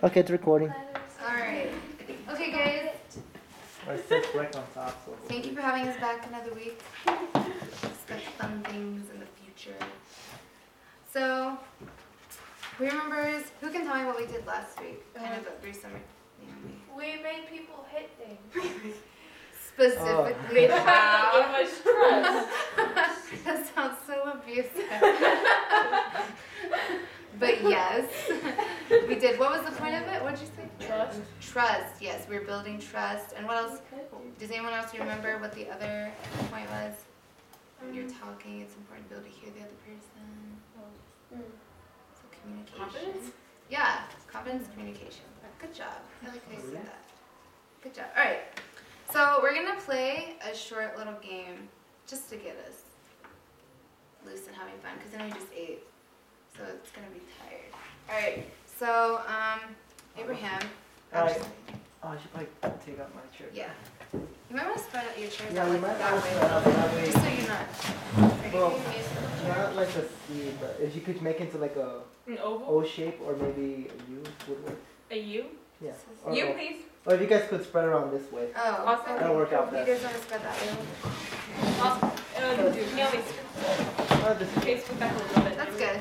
Okay, it's recording. Alright. Okay, guys. Or sit right on top. So Thank you for having us back another week. Expect fun things in the future. So, who remembers? Who can tell me what we did last week? Kind of a brief summary. We made people hit things. Specifically, how? It was trust. That sounds so abusive. But yes, we did. What was the point of it? What did you say? Trust. Trust. Yes, we're building trust. And what else? Does anyone else remember what the other point was? When you're talking, it's important to be able to hear the other person. So communication. Confidence? Yeah, confidence, communication. Good job. I like how you said that. Good job. All right. So we're gonna play a short little game just to get us loose and having fun. Because then we just ate, so it's gonna be tired. All right. So Abraham. Alright. Oh, I should probably take out my chair. Yeah. You might want to spread out your chairs Yeah, out we like might that want to way. spread out that way. Just so you're not. Well, not like a C, but if you could make it into like a An oval? O shape or maybe a U would work. A U? Yeah. You, please. Or if you guys could spread around this way. Oh. Awesome. That'll work out You best. guys want to spread that way? Awesome. Nearly. This Okay, put back a little bit. That's good.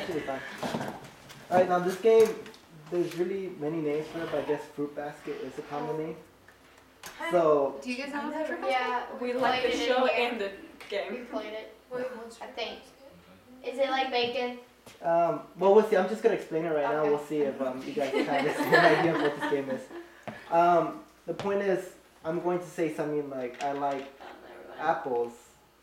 should be fine. Alright, now this game, there's really many names for it, but I guess Fruit Basket is a common name. So, Do you guys know what that Yeah, We like the played it show in here. and the We game. played it. I think. Is it like bacon? well, we'll see. I'm just gonna explain it right now. Okay. We'll see if you guys have the same idea of what this game is. The point is, I'm going to say something like, I like apples,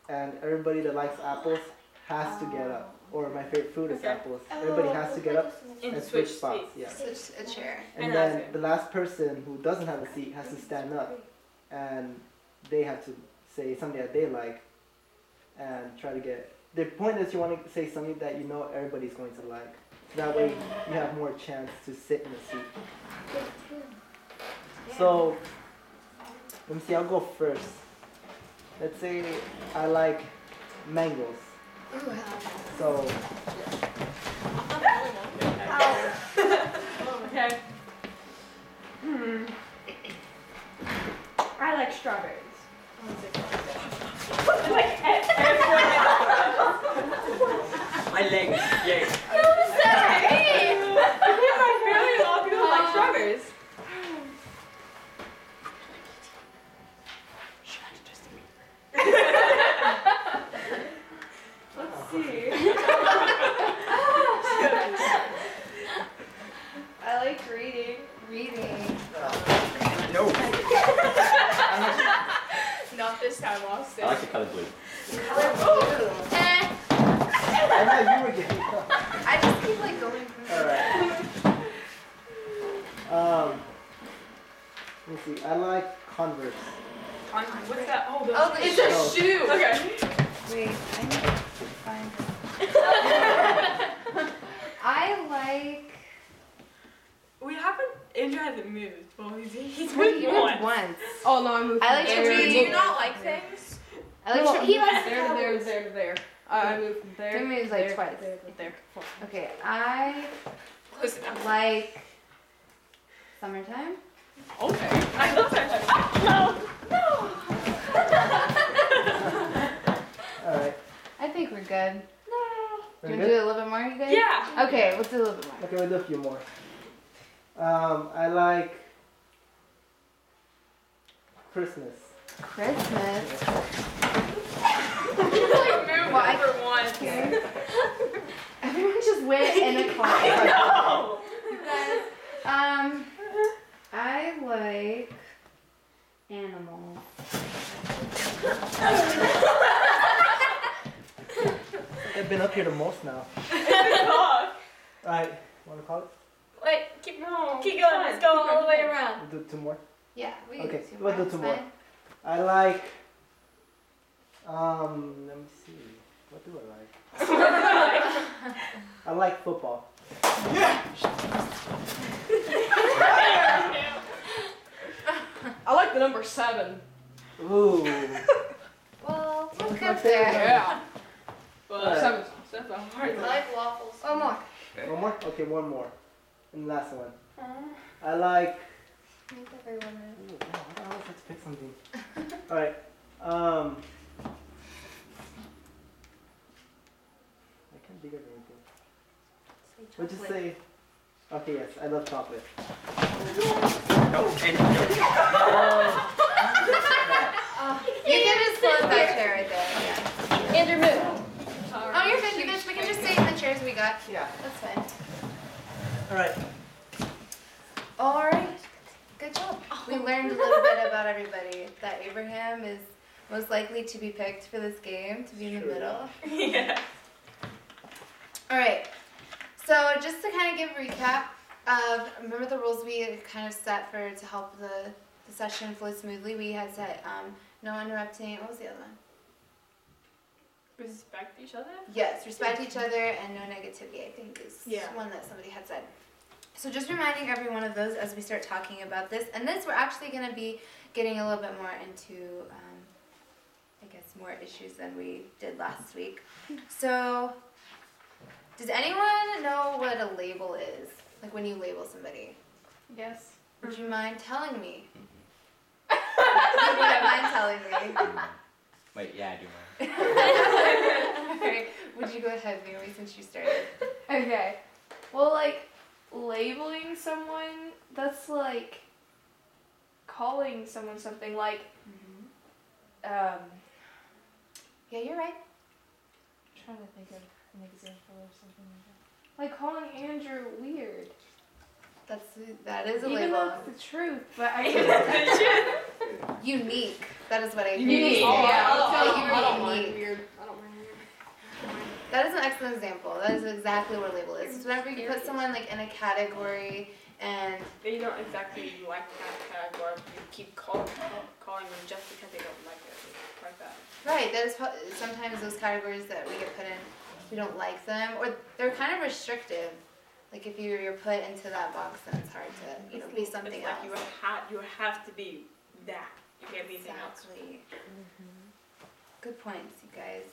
and everybody that likes apples has to get up. Or my favorite food is Okay. apples. Everybody has to get up And and switch switch spots. seats. Yeah. Switch a chair. And And then that's it. the last person who doesn't have a seat has to stand up, and they have to say something that they like, and try to get. The point is, you want to say something that you know everybody's going to like. That way, you have more chance to sit in a seat. So, let me see. I'll go first. Let's say I like mangoes. Ooh, I love So, Okay. I like strawberries. My legs, yay. Really a lot of people like strawberries. Let's see. I like reading. Reading. No. Not this time, Austin. I like the color blue. Color blue. I know you were getting up. I just keep like going from Alright. Let me see. I like Converse. What's that? Oh, Oh, it's a shoe. Okay. Wait, I need to find it. I like. We haven't. Andrew hasn't moved. Well, he's Well, moved you moved once. Oh no, I moved. I like from to there. read. Do you not like things? I like. No, to he likes there to there to there to there. I moved from there. He moves like there, twice. There, there. Okay, I Close enough. like summertime. Okay. I love that. Alright. I think we're good. Do We're you want to do a little bit more, you guys? Yeah. Okay, let's do a little bit more. Okay, we'll do a few more. I like Christmas. Christmas. Move Why? over one. Everyone just went in a car. No. I like animals. I've been up here the most now. Alright, wanna call it? Wait, keep going. Let's go all the way around. We'll do two more. Yeah, we can Okay, do 2 we'll do more. 2 It's more. fine. I like let me see. What do I like? I like football. I like the number 7. Ooh. Well, we'll That's my get favorite there. Yeah. Alright. Seven's a hard I like waffles. One more. One more? Okay, one more. And the last one. I like. Make everyone Ooh, wow, I always have to pick something. Alright. I can't think of anything. We'll just say. Okay, yes, I love chocolate. No, and You can just close that chair right there. Yeah. Andrew, move. Oh, you're good. We can just stay in the chairs we got. Yeah. That's fine. Alright. Alright. Good job. We learned a little bit about everybody. That Abraham is most likely to be picked for this game, to be in the middle. Yeah. Alright. So just to kind of give a recap of, remember the rules we kind of set to help the session flow smoothly? We had set no interrupting. What was the other one? Respect each other? Yes, respect each other and no negativity, I think is one that somebody had said. So just reminding every one of those as we start talking about this. And this, we're actually going to be getting a little bit more into, I guess, more issues than we did last week. So, does anyone know what a label is? Like when you label somebody? Yes. Would you mind telling me? You wouldn't mind telling me. wait, yeah, I do mind. Alright, would you go ahead, Naomi, since you started? Okay. Well, like, labeling someone, that's like calling someone something like, Yeah, you're right. trying to think of an example or something like calling Andrew weird. That is a Even though label. it's the truth, but I Unique. That is what I hear. Unique. you Oh, say. yeah. That I you're don't mind unique. weird. I don't mind weird. That is an excellent example. That is exactly what a label is. It's whenever you put someone like in a category and They don't exactly like that category, but you keep calling them just because they don't like it. Like that. right, that is sometimes those categories that we get put in, we don't like them or they're kind of restrictive. Like if you're put into that box, then it's hard to be something it's like else. you have to be that. You can't be anything else. Exactly. Good points, you guys.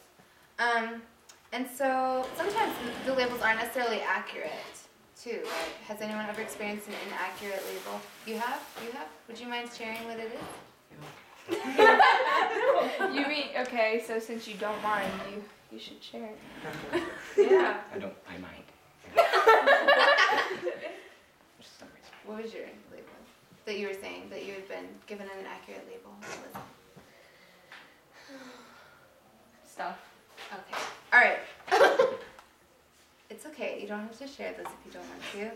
And so sometimes the labels aren't necessarily accurate, too, right? Has anyone ever experienced an inaccurate label? You have? You have? Would you mind sharing what it is? You mean, okay, so since you don't mind, you should share it. Yeah. I mind. For some reason. What was your label? That you were saying that you had been given an inaccurate label. What was it? Stuff. Okay. All right. It's okay. You don't have to share this if you don't want to.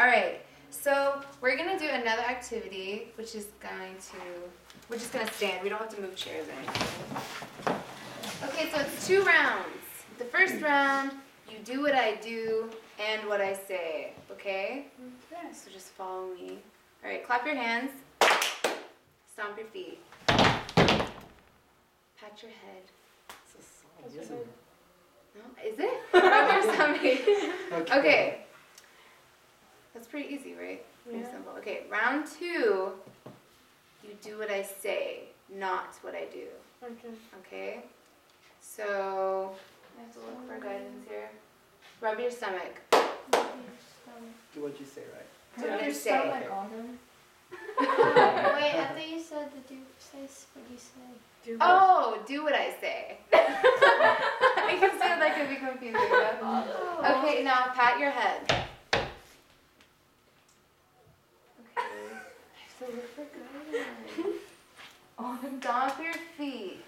All right. So we're going to do another activity, which is we're just going to stand. We don't have to move chairs or anything. Okay, so it's 2 rounds. The first round, you do what I do and what I say, okay? Okay. So just follow me. All right, clap your hands. Stomp your feet. Pat your head. No? Is it? Rub your stomach. Okay. That's pretty easy, right? Pretty simple. Okay, round 2, you do what I say, not what I do. Okay? So, I have to look for guidance here. Rub your stomach. Do what you say, right? Do what I say. Wait, I thought you said the do say what you say. Oh, do what I say. I can see how that could be confusing. Though. Okay, now pat your head. Okay. I have to look for guidance. Stomp your feet.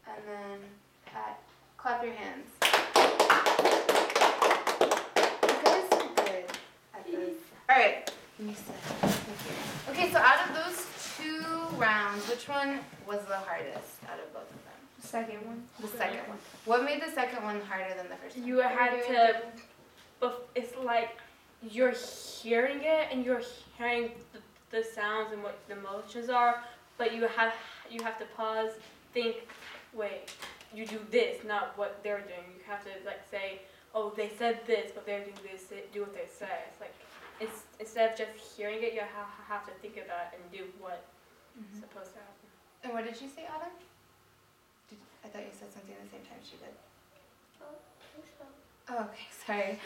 And then clap your hands. You guys are good at this. Alright. Okay, so out of those 2 rounds, which one was the hardest out of both of them? The second one. The second one. What made the second one harder than the first one? You had to, but it's like you're hearing it and you're hearing the sounds and what the emotions are, but you have to pause, think, wait, you do this, not what they're doing. You have to like say, oh, they said this, but they're doing this, do what they say. It's like, instead of just hearing it, you have to think about it and do what's supposed to happen. And what did you say, Autumn? I thought you said something at the same time she did. Oh, okay, sorry.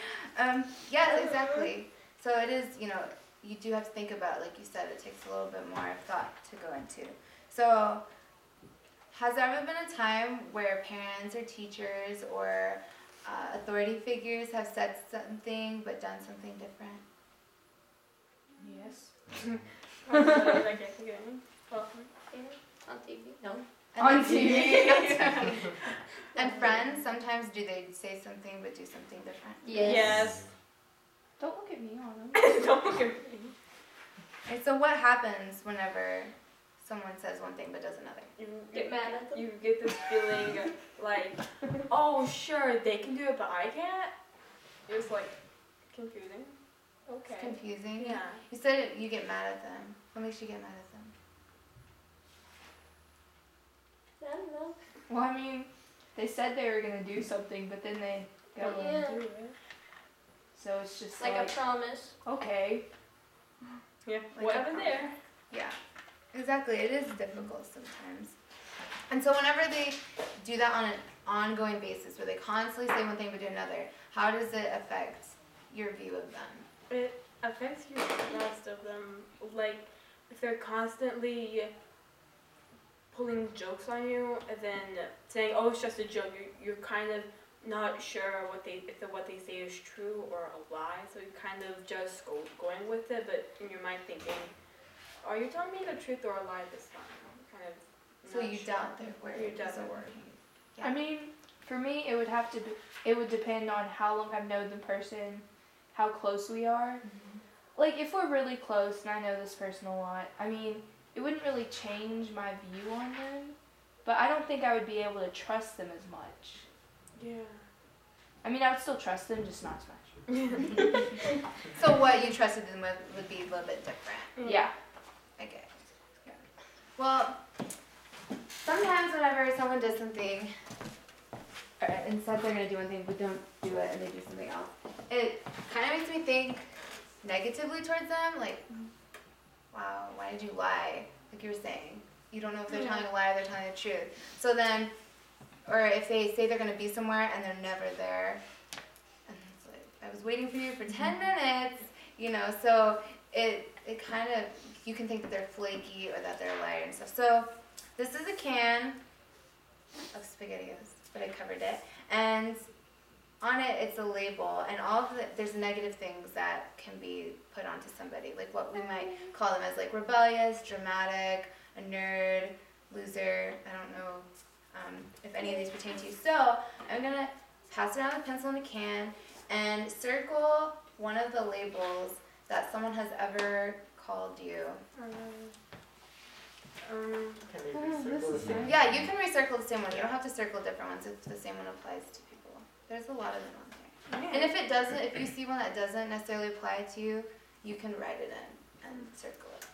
Yes, exactly. So it is, you do have to think about, like you said, it takes a little bit more thought to go into. So, has there ever been a time where parents or teachers or authority figures have said something but done something different? Yes. Like, again. Oh. On TV? No. On TV. And friends, sometimes do they say something but do something different? Yes. Don't look at me on them. Don't look at me. And so what happens whenever someone says one thing but does another? You Get mad at them? You get this feeling like, oh, sure, they can do it, but I can't. It's like confusing. It's Okay. confusing. Yeah. You said you get mad at them. What makes you get mad at them? I don't know. Well, I mean, they said they were gonna do something, but then they go Don't Yeah. do it. So it's just Like like, a promise. okay. Yeah. Like What a happened there? Yeah, exactly. It is difficult sometimes. And so whenever they do that on an ongoing basis, where they constantly say one thing but do another, how does it affect your view of them? It affects your trust of them. Like, if they're constantly pulling jokes on you and then saying, "Oh, it's just a joke," you're kind of not sure what they say is true or a lie. So you kind of just going with it, but in your mind thinking, "Are you telling me the truth or a lie this time?" Kind of. So not you sure. doubt their word. You doubt is a their word. word. Yeah. I mean, for me, it would have to be, it would depend on how long I've known the person, how close we are. Like, if we're really close and I know this person a lot, I mean, it wouldn't really change my view on them, but I don't think I would be able to trust them as much. Yeah. I mean, I would still trust them, just not as much. So what you trusted them with would be a little bit different. Yeah. Okay. Yeah. Well, sometimes whenever someone does something and says they're going to do one thing but don't do it and they do something else, it kind of makes me think negatively towards them. Like, wow, why did you lie? Like you were saying. You don't know if they're telling a lie or they're telling the truth. So then, or if they say they're going to be somewhere and they're never there, and it's like, I was waiting for you for 10 minutes, so it kind of, you can think that they're flaky or that they're a liar and stuff. So this is a can of SpaghettiOs, but I covered it, and on it it's a label, and there's negative things that can be put onto somebody, like what we might call them as like rebellious, dramatic, a nerd, loser. I don't know if any of these pertain to you. So I'm gonna pass around a pencil and a can and circle one of the labels that someone has ever called you. Can they recircle the same? Yeah, you can recircle the same one. You don't have to circle different ones if the same one applies to people. There's a lot of them on there. And if it doesn't, if you see one that doesn't necessarily apply to you, you can write it in and circle it.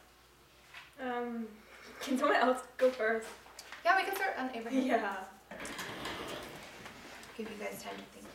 Can someone else go first? Yeah, we can start on Abraham. Yeah. Give you guys time to think.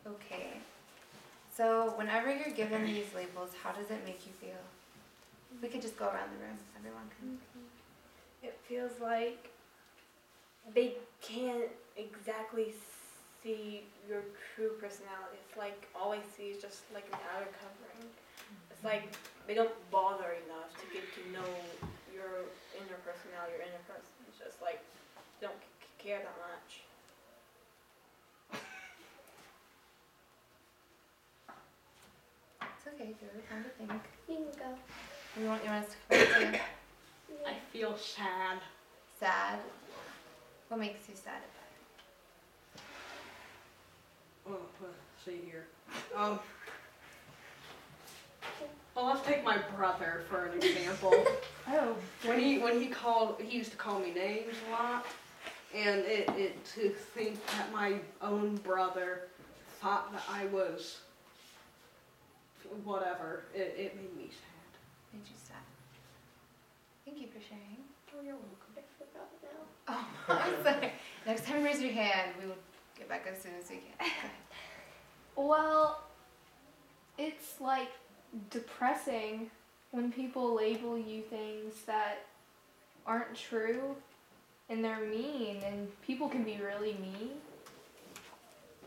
Okay. So whenever you're given these labels, how does it make you feel? We could just go around the room. Everyone can. It feels like they can't exactly see your true personality. It's like all I see is just like an outer covering. It's like they don't bother enough to get to know your inner personality, your inner person. It's just like they don't care that much. It's okay. Give it time to think. You can go. You want us to come back to I feel sad. sad? What makes you sad about Oh, let's see here. Well, let's take my brother for an example. Oh, When he used to call me names a lot, and it to think that my own brother thought that I was whatever, it made me sad. it? Made you sad? Thank you for sharing. Oh, you're welcome. I forgot now. Oh, I'm sorry. Next time you raise your hand, we will get back as soon as we can. well, it's like depressing when people label you things that aren't true and they're mean, and people can be really mean.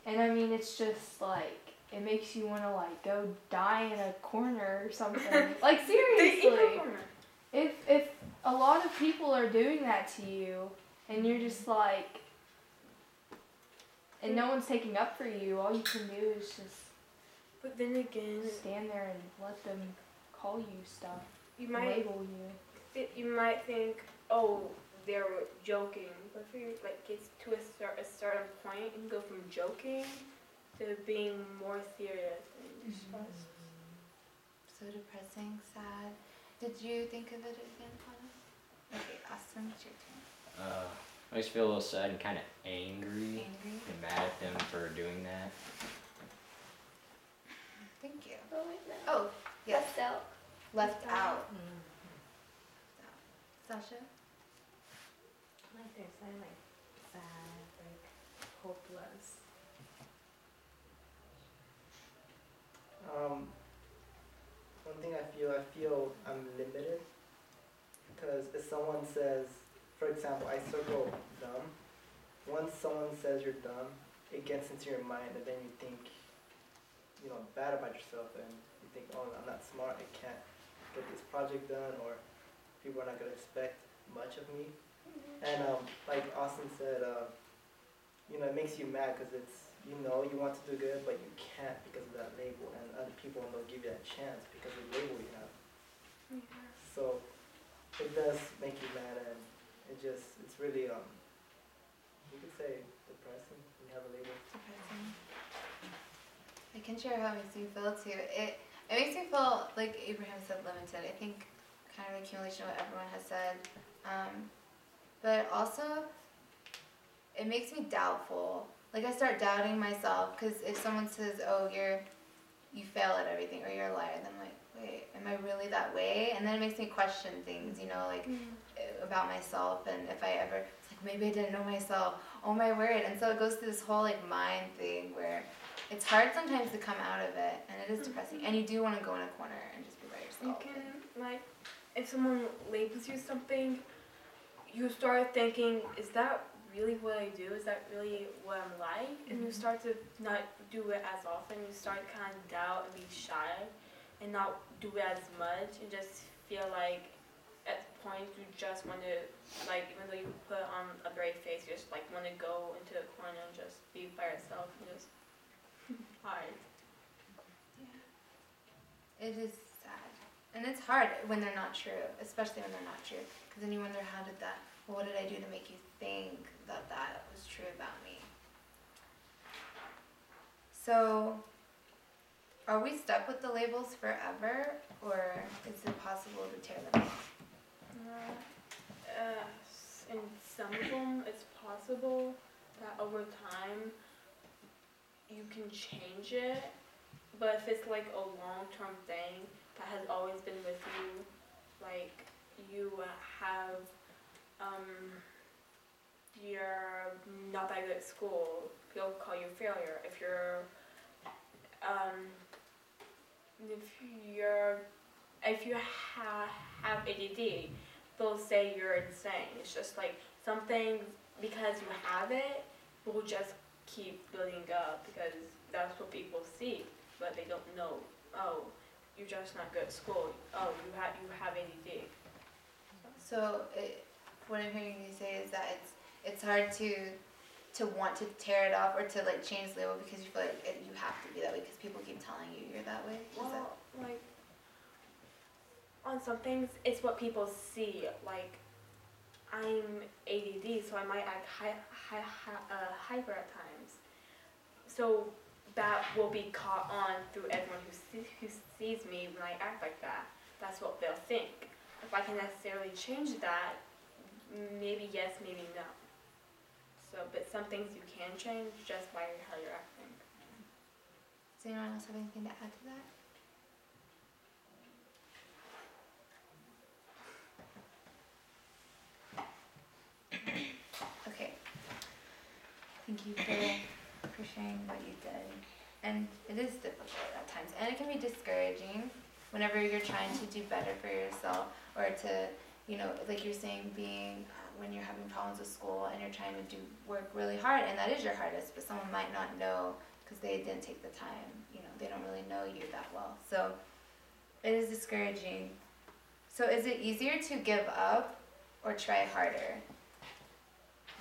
And I mean, it's just like, it makes you want to like go die in a corner or something. Like seriously. If a lot of people are doing that to you and you're just like, and no one's taking up for you, all you can do is just But then again, stand there and let them call you stuff, you might label you. you might think, oh, they're joking. But if you like gets to a certain point and go from joking to being more serious and distressed. So depressing, sad. Did you think of it again, Connor? Okay, Austin, it's your turn. I always feel a little sad and kind of angry Angry? and mad at them for doing that. Thank you. Oh, wait, no. Oh, yes. Left out. Left out. Sasha? Like they're saying like sad, like hopeless. One thing I feel I'm limited because if someone says, for example, I circle dumb. Once someone says you're dumb, it gets into your mind, and then you think, bad about yourself, and you think, oh, I'm not smart, I can't get this project done, or people are not gonna expect much of me. And like Austin said, it makes you mad because it's, you want to do good, but you can't because of that label, and other people don't give you that chance because of the label you have. So it does make you mad, and it's really, you could say depressing when you have a label. Depressing. I can share how it makes me feel too. It makes me feel, like Abraham said, limited. I think kind of accumulation of what everyone has said. But also, it makes me doubtful. Like I start doubting myself because if someone says, "Oh, you fail at everything," or "You're a liar," then I'm like, "Wait, am I really that way?" And then it makes me question things, about myself. And if I ever, it's like maybe I didn't know myself. Oh my word! And so it goes through this whole like mind thing where it's hard sometimes to come out of it, and it is depressing. And you do want to go in a corner and just be by You yourself. can like, if someone labels you something, you start thinking, is that really what I do? Is that really what I'm like? And you start to not do it as often. You start kind of doubt and be shy and not do it as much and just feel like at points you just want to, like, even though you put on a brave face, you just like want to go into a corner and just be by yourself and just hide. It is sad. And it's hard when they're not true, especially when they're not true. Because then you wonder, what did I do to make you think that was true about me? So, are we stuck with the labels forever, or is it possible to tear them off? In some of them, it's possible that over time you can change it, but if it's like a long-term thing that has always been with you, like you have, you're not that good at school, people call you a failure. If you're if you have ADD, they'll say you're insane. It's just like something because you have it will just keep building up because that's what people see, but they don't know. Oh, you're just not good at school. Oh, you have ADD. So what I'm hearing you say is that it's hard to want to tear it off or to like change the label because you feel like you have to be that way because people keep telling you you're that way. Well, like on some things, it's what people see. Like I'm ADD, so I might act hyper at times. So that will be caught on through everyone who sees me when I act like that. That's what they'll think. If I can necessarily change that, maybe yes, maybe no. So, but some things you can change just by how you're acting. Does anyone else have anything to add to that? Okay. Thank you for sharing what you did. And it is difficult at times. And it can be discouraging whenever you're trying to do better for yourself or to, like you're saying, being when you're having problems with school and you're trying to work really hard and that is your hardest, but someone might not know because they didn't take the time, they don't really know you that well. So it is discouraging. So is it easier to give up or try harder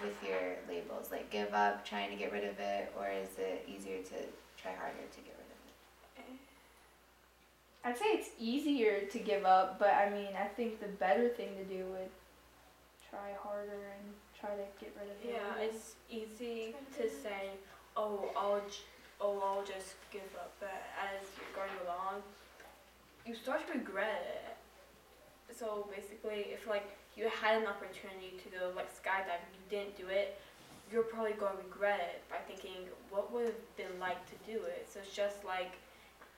with your labels? Like give up, trying to get rid of it, or is it easier to try harder to get rid of it? I'd say it's easier to give up, but I mean, I think the better thing to do would try harder and try to get rid of it. Yeah, it's easy to say, I'll just give up, but as you're going along, you start to regret it. So basically, if like you had an opportunity to go like skydiving, you didn't do it, you're probably going to regret it by thinking, what would have been like to do it? So it's just like,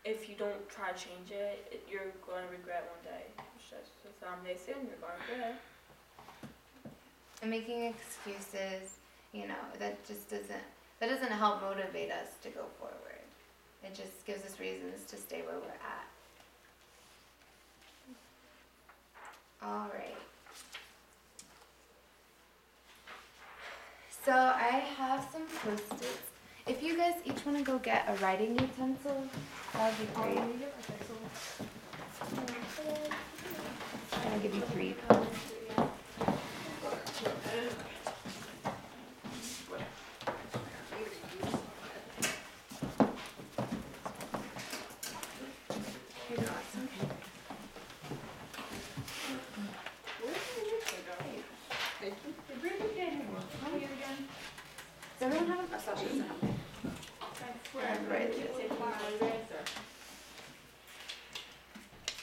if you don't try to change it, you're going to regret one day. It's just someday soon, you're going to regret it. And making excuses, that doesn't help motivate us to go forward. It just gives us reasons to stay where we're at. All right. So I have some Post-its. If you guys each want to go get a writing utensil, that would be great. I'll give you 3. Does everyone have a Sasha doesn't have one.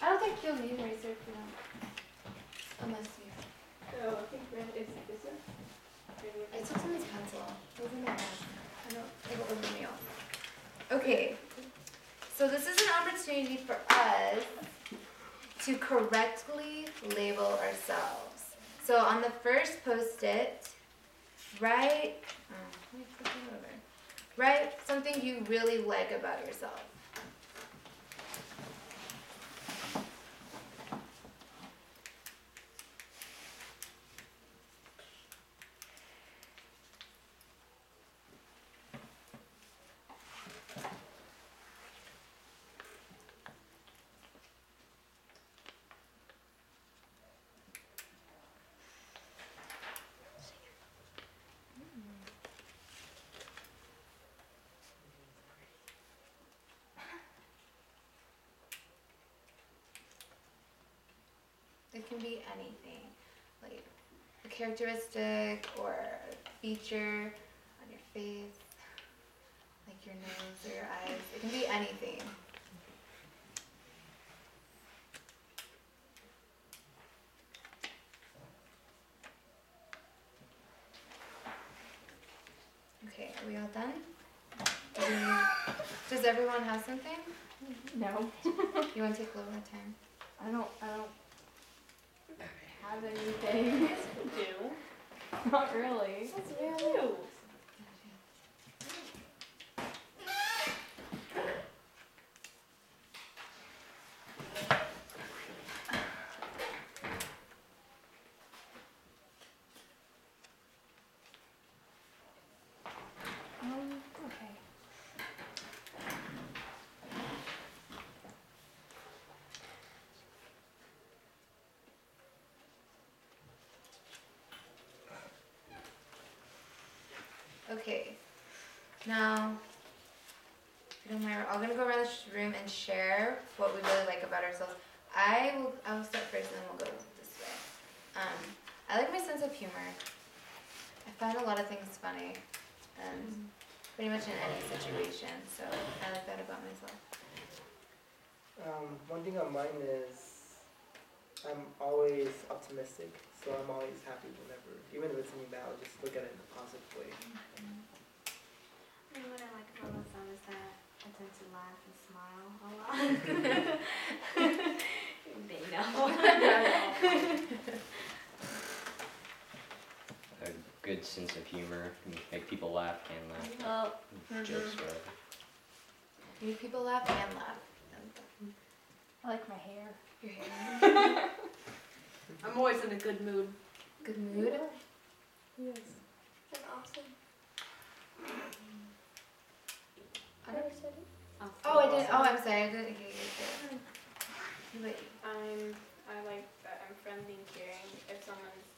I don't think you'll need a razor for that. Unless you. So I think is this one? I took somebody's pencil. It was in my bag. It will open me off. Okay. So this is an opportunity for us to correctly label ourselves. So on the first Post-it, write something you really like about yourself. It can be anything, like a characteristic or a feature on your face, like your nose or your eyes. It can be anything. Okay, are we all done? Does everyone have something? No. You want to take a little more time? I don't have anything. Yes, you do. Not really. Yes, you do. Okay. Now, if you don't mind, I'm gonna go around the room and share what we really like about ourselves. I'll start first, and then we'll go this way. I like my sense of humor. I find a lot of things funny, and pretty much in any situation. So I like that about myself. One thing on mine is I'm always optimistic, so I'm always happy whenever, even if it's something bad, I'll just look at it in a positive way. And what I like about myself is that I tend to laugh and smile a lot. They know. A good sense of humor, make people laugh, can laugh, jokes, whatever. Make people laugh and laugh. I like my hair. Your hair. I'm always in a good mood. Good mood. Yes. That's awesome. Oh, I didn't. Oh, I'm sorry. I didn't hear you. Wait. I like that I'm friendly and caring. If someone's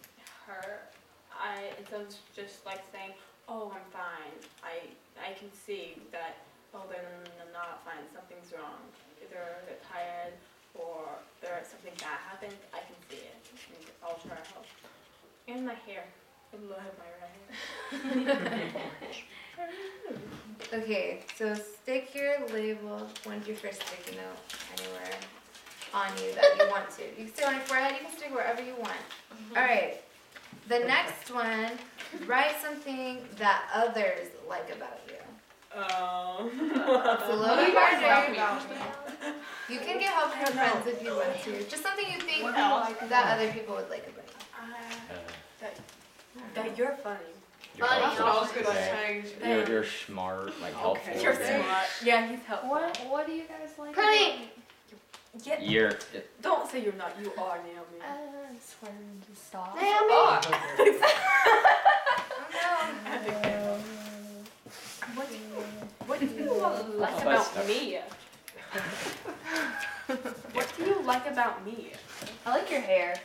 hurt, instead of just like saying, "Oh, I'm fine," I can see that, oh, they're not fine. Something's wrong. Either they're tired or there's something bad happened. I can see it. And I'll try to help. And my hair. I love my red hair. Okay, so stick your label, one of your first sticky note, anywhere on you that you want to. You can stick on your forehead, you can stick wherever you want. Alright, the next one, write something that others like about you. It's a little bit harder. You can get help from your friends if you want to. Just something you think that other people would like about you. That you're funny. That's what I was Yeah. gonna say. You're smart, like helpful. Okay. You're smart. Yeah, he's helpful. What do you guys like? Pretty. about me? Yeah, You're don't say you're not. You are, Naomi. I swear to stop. Naomi. Oh What do you like Oh, about that's me? What do you like about me? I like your hair.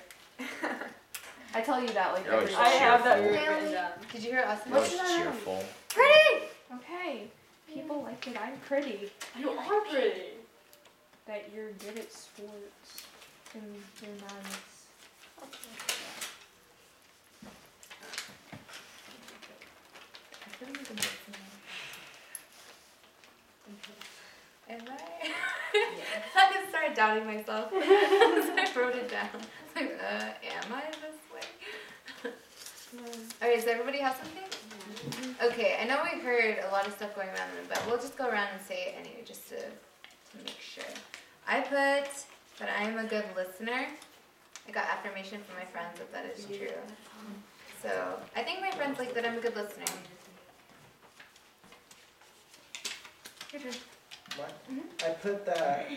I tell you that like You're always every I have that cheerful. written down. Did you hear Austin? you're always What's that? cheerful. Pretty! Okay. People like that I'm pretty. You are pretty. That you're good at sports. And you're nice. Am I? I just started doubting myself. So I wrote it down. It's like, am I this way? Alright, does everybody have something? Okay, I know we heard a lot of stuff going around, but we'll just go around and say it anyway, just to make sure. I put that I am a good listener. I got affirmation from my friends that that is true. So, I think my friends like that I'm a good listener. Your turn. What? I put that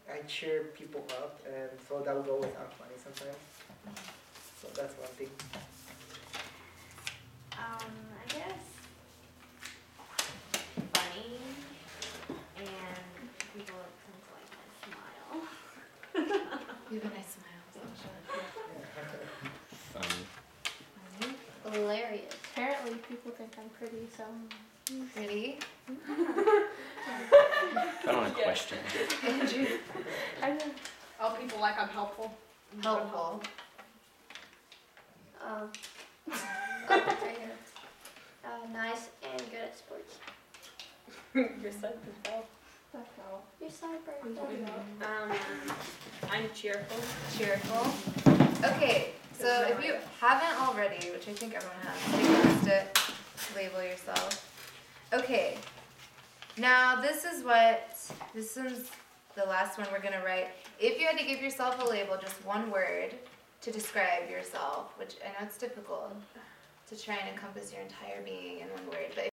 I cheer people up, and so that will go with I'm funny sometimes. So that's one thing. I guess funny, and people tend to like my smile. You have a nice smile, Sasha. Fun. Hilarious. Apparently people think I'm pretty, so Pretty. Put on a question. Andrew. I know. Oh, people like I'm helpful. Helpful. Right here. Nice and good at sports. Your son can tell. That's all. Your sideburn. I'm cheerful. Cheerful. Okay, so if you haven't already, which I think everyone has, take a post-it, label yourself. Okay, now this is the last one we're gonna write. If you had to give yourself a label, just one word to describe yourself, which I know it's difficult to try and encompass your entire being in one word, but